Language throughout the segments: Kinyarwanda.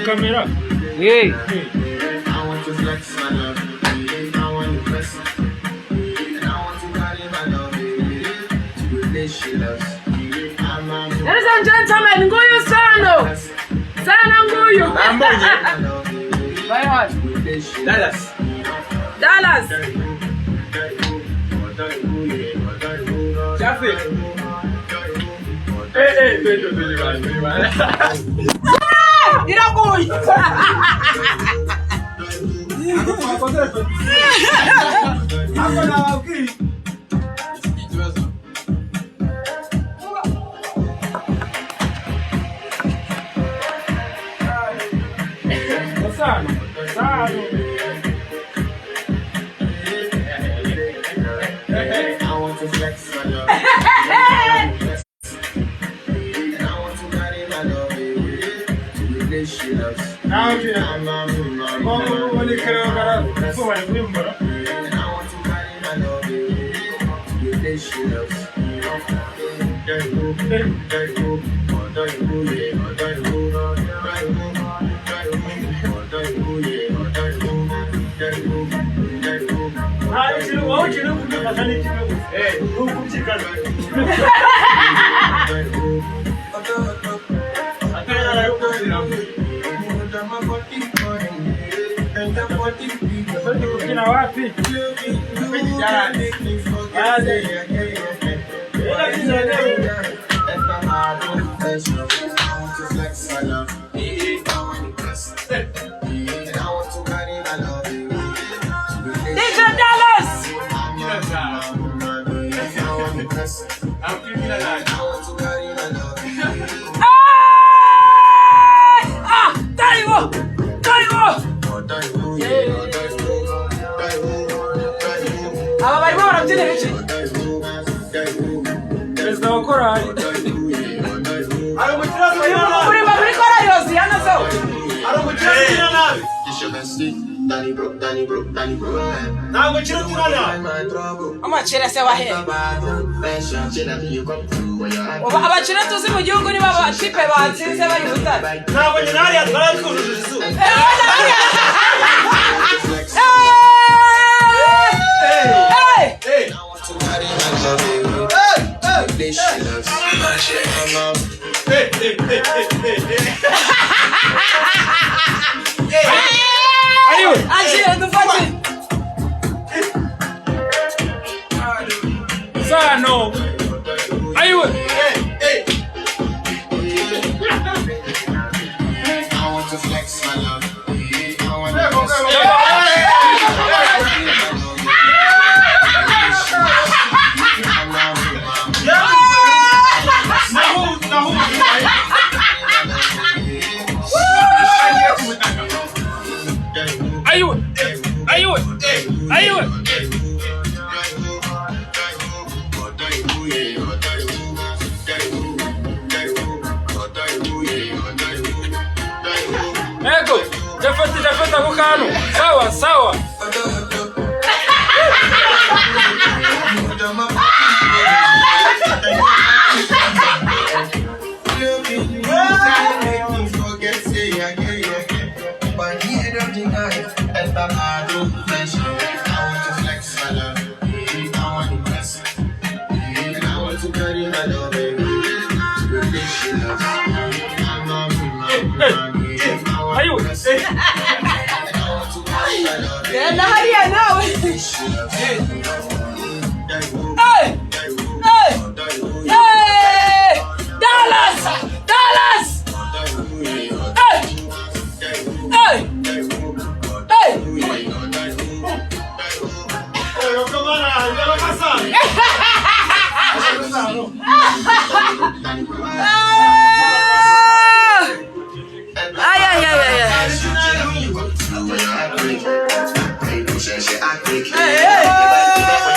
Camera. Hey. I want to flex my love. I want to press. And I want to carry my love. To the place she loves. Ladies and gentlemen, Nguyu Sano. Sana Nguyu. By what? Dallas. Dallas. Japhet. Hey, Iraboy. I want to flex my love. And I want to carry my love to the place she loves. And I want to carry my love to the place she loves. Amachira se wahe. Abachira tuzi mu gihugu ni baba tipe batsinze bari butare. Ntabwo nyinari atwara twujuje izuba. Sano. Ayun. I want to flex my love. I want Ayun. Ayun. Ayun. Ego, japhet ako Kano. Sawa, sawa. Hey!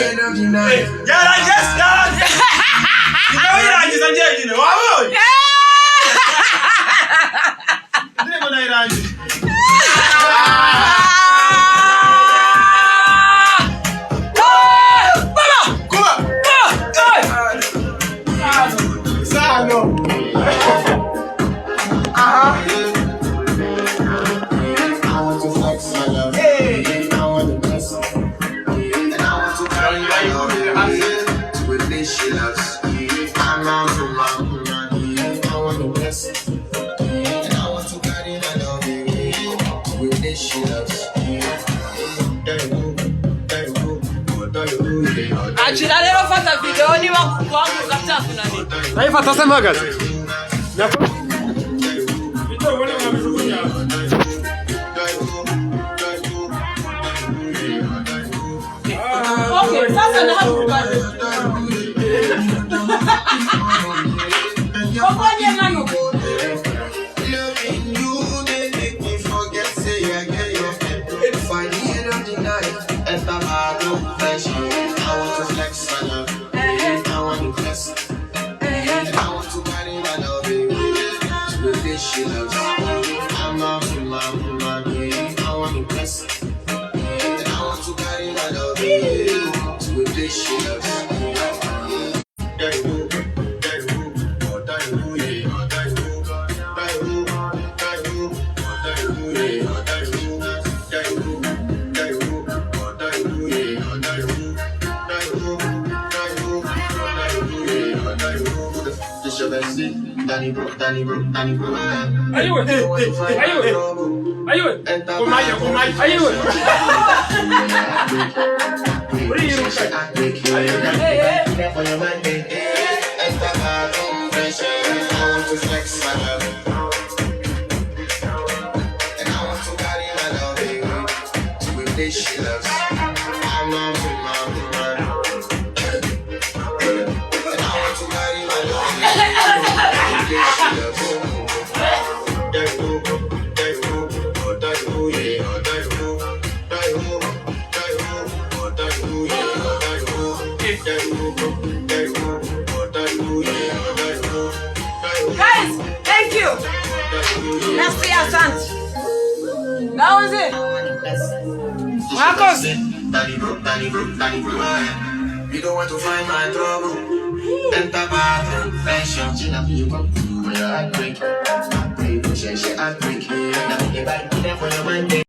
end of the night. Agirare fata video niba kwangu gatatu nani. Dai fata sema gazi. Okay, sasa na hapo bado. Kokoje mano. Guys, thank you. Merci asante. That was it. Marcos. You don't want to find my trouble. Enter bathroom, fashion, she not you come to where I break. I pray, push, I break. Now you back there for your mind.